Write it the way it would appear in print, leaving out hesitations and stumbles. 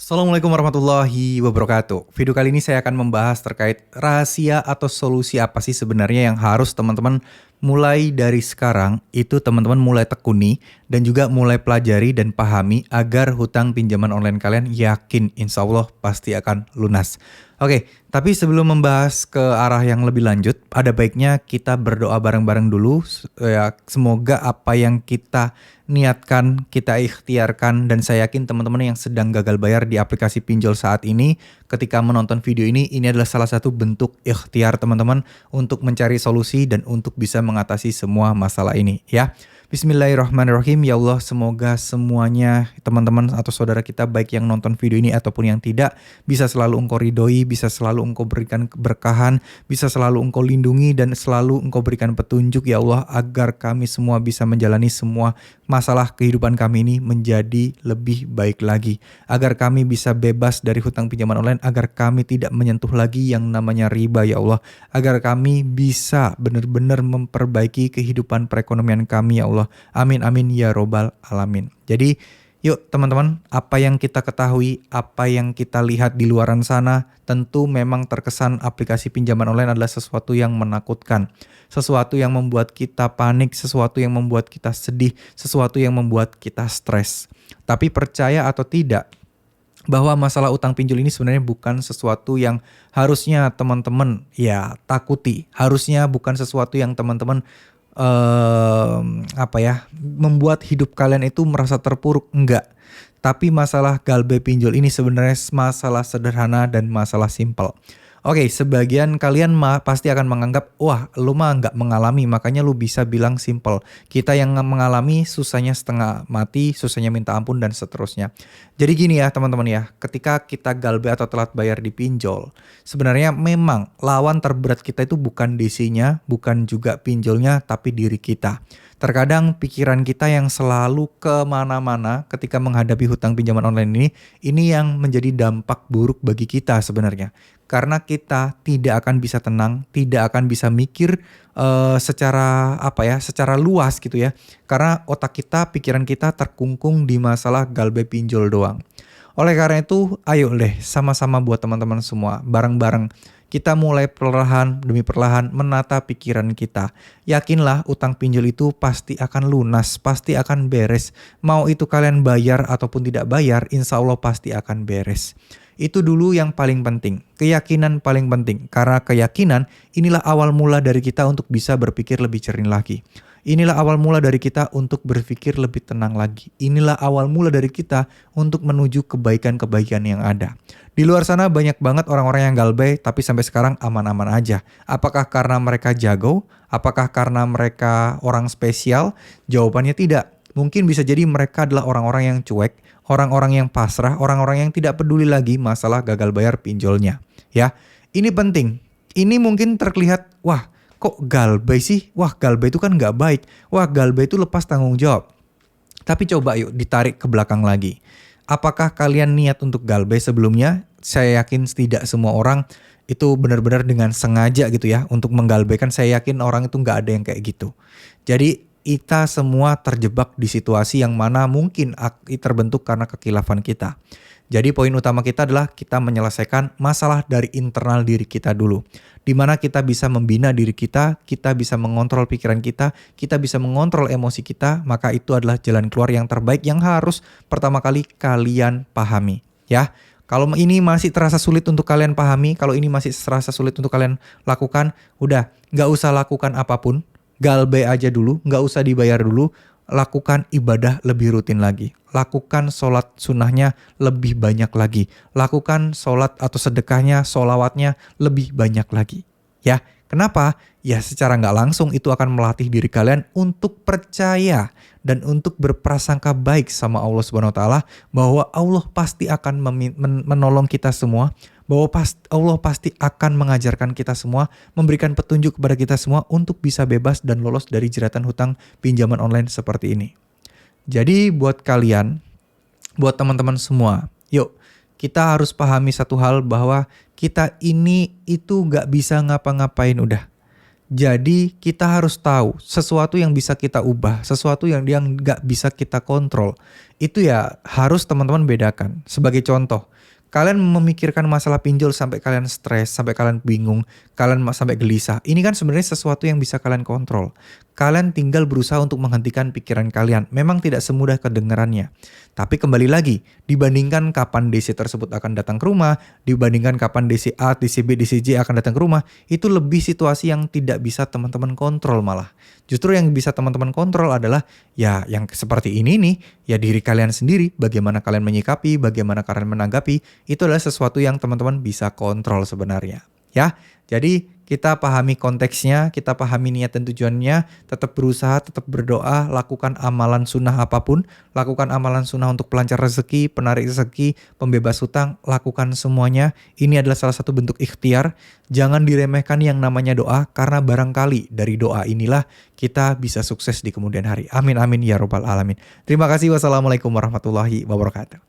Assalamualaikum warahmatullahi wabarakatuh. Video kali ini saya akan membahas terkait rahasia atau solusi apa sih sebenarnya yang harus teman-teman mulai dari sekarang itu teman-teman mulai tekuni dan juga mulai pelajari dan pahami agar hutang pinjaman online kalian yakin insya Allah pasti akan lunas. Oke, tapi sebelum membahas ke arah yang lebih lanjut, ada baiknya kita berdoa bareng-bareng dulu. Ya, semoga apa yang kita niatkan, kita ikhtiarkan, dan saya yakin teman-teman yang sedang gagal bayar di aplikasi pinjol saat ini, ketika menonton video ini adalah salah satu bentuk ikhtiar teman-teman untuk mencari solusi dan untuk bisa mengatasi semua masalah ini ya. Bismillahirrahmanirrahim. Ya Allah, semoga semuanya teman-teman atau saudara kita baik yang nonton video ini ataupun yang tidak bisa selalu Engkau ridhoi, bisa selalu Engkau berikan keberkahan, bisa selalu Engkau lindungi dan selalu Engkau berikan petunjuk ya Allah agar kami semua bisa menjalani semua masalah kehidupan kami ini menjadi lebih baik lagi. Agar kami bisa bebas dari hutang pinjaman online, agar kami tidak menyentuh lagi yang namanya riba ya Allah. Agar kami bisa benar-benar memperbaiki kehidupan perekonomian kami ya Allah. Amin amin ya robbal alamin. Jadi yuk teman-teman, apa yang kita ketahui, apa yang kita lihat di luaran sana, tentu memang terkesan aplikasi pinjaman online adalah sesuatu yang menakutkan. Sesuatu yang membuat kita panik, sesuatu yang membuat kita sedih, sesuatu yang membuat kita stres. Tapi percaya atau tidak, bahwa masalah utang pinjol ini sebenarnya bukan sesuatu yang harusnya teman-teman ya takuti. Harusnya bukan sesuatu yang teman-teman membuat hidup kalian itu merasa terpuruk, enggak. Tapi masalah galbay pinjol ini sebenarnya masalah sederhana dan masalah simpel. Oke, sebagian kalian pasti akan menganggap, wah lu mah nggak mengalami, makanya lu bisa bilang simple. Kita yang mengalami susahnya setengah mati, susahnya minta ampun dan seterusnya. Jadi gini ya teman-teman ya, ketika kita galbay atau telat bayar di pinjol, sebenarnya memang lawan terberat kita itu bukan DC-nya, bukan juga pinjolnya, tapi diri kita. Terkadang pikiran kita yang selalu kemana-mana ketika menghadapi hutang pinjaman online ini yang menjadi dampak buruk bagi kita sebenarnya. Karena kita tidak akan bisa tenang, tidak akan bisa mikir secara luas gitu ya. Karena otak kita, pikiran kita terkungkung di masalah galbay pinjol doang. Oleh karena itu, ayo deh sama-sama buat teman-teman semua, bareng-bareng kita mulai perlahan demi perlahan menata pikiran kita. Yakinlah utang pinjol itu pasti akan lunas, pasti akan beres. Mau itu kalian bayar ataupun tidak bayar, insya Allah pasti akan beres. Itu dulu yang paling penting, keyakinan paling penting. Karena keyakinan inilah awal mula dari kita untuk bisa berpikir lebih jernih lagi. Inilah awal mula dari kita untuk berpikir lebih tenang lagi. Inilah awal mula dari kita untuk menuju kebaikan-kebaikan yang ada. Di luar sana banyak banget orang-orang yang galbay tapi sampai sekarang aman-aman aja. Apakah karena mereka jago? Apakah karena mereka orang spesial? Jawabannya tidak. Mungkin bisa jadi mereka adalah orang-orang yang cuek, orang-orang yang pasrah, orang-orang yang tidak peduli lagi masalah gagal bayar pinjolnya. Ya, ini penting. Ini mungkin terlihat, wah kok galbay sih? Wah galbay itu kan nggak baik. Wah galbay itu lepas tanggung jawab. Tapi coba yuk ditarik ke belakang lagi. Apakah kalian niat untuk galbay sebelumnya? Saya yakin tidak semua orang itu benar-benar dengan sengaja gitu ya untuk menggalbaykan. Saya yakin orang itu nggak ada yang kayak gitu. Jadi kita semua terjebak di situasi yang mana mungkin terbentuk karena kekilafan kita. Jadi poin utama kita adalah kita menyelesaikan masalah dari internal diri kita dulu. Di mana kita bisa membina diri kita bisa mengontrol pikiran kita bisa mengontrol emosi kita, maka itu adalah jalan keluar yang terbaik yang harus pertama kali kalian pahami. Ya, kalau ini masih terasa sulit untuk kalian pahami, kalau ini masih terasa sulit untuk kalian lakukan, udah nggak usah lakukan apapun. Galbay aja dulu, nggak usah dibayar dulu, lakukan ibadah lebih rutin lagi. Lakukan sholat sunnahnya lebih banyak lagi. Lakukan sholat atau sedekahnya, sholawatnya lebih banyak lagi. Ya, kenapa? Ya secara nggak langsung itu akan melatih diri kalian untuk percaya dan untuk berprasangka baik sama Allah Subhanahu Wa Taala bahwa Allah pasti akan menolong kita semua. Bahwa Allah pasti akan mengajarkan kita semua, memberikan petunjuk kepada kita semua untuk bisa bebas dan lolos dari jeratan hutang pinjaman online seperti ini. Jadi buat kalian, buat teman-teman semua, yuk kita harus pahami satu hal bahwa kita ini itu gak bisa ngapa-ngapain udah. Jadi kita harus tahu sesuatu yang bisa kita ubah, sesuatu yang gak bisa kita kontrol. itu ya harus teman-teman bedakan. Sebagai contoh, kalian memikirkan masalah pinjol sampai kalian stres, sampai kalian bingung, kalian sampai gelisah. Ini kan sebenarnya sesuatu yang bisa kalian kontrol. Kalian tinggal berusaha untuk menghentikan pikiran kalian. Memang tidak semudah kedengarannya. Tapi kembali lagi, dibandingkan kapan DC tersebut akan datang ke rumah, dibandingkan kapan DC A, DC B, DC J akan datang ke rumah, itu lebih situasi yang tidak bisa teman-teman kontrol malah. Justru yang bisa teman-teman kontrol adalah ya yang seperti ini nih, ya diri kalian sendiri, bagaimana kalian menyikapi, bagaimana kalian menanggapi, itu adalah sesuatu yang teman-teman bisa kontrol sebenarnya. Ya, jadi kita pahami konteksnya, kita pahami niat dan tujuannya, tetap berusaha, tetap berdoa, lakukan amalan sunnah apapun, lakukan amalan sunnah untuk pelancar rezeki, penarik rezeki, pembebas hutang, lakukan semuanya. Ini adalah salah satu bentuk ikhtiar. Jangan diremehkan yang namanya doa, karena barangkali dari doa inilah kita bisa sukses di kemudian hari. Amin amin ya robbal alamin. Terima kasih. Wassalamualaikum warahmatullahi wabarakatuh.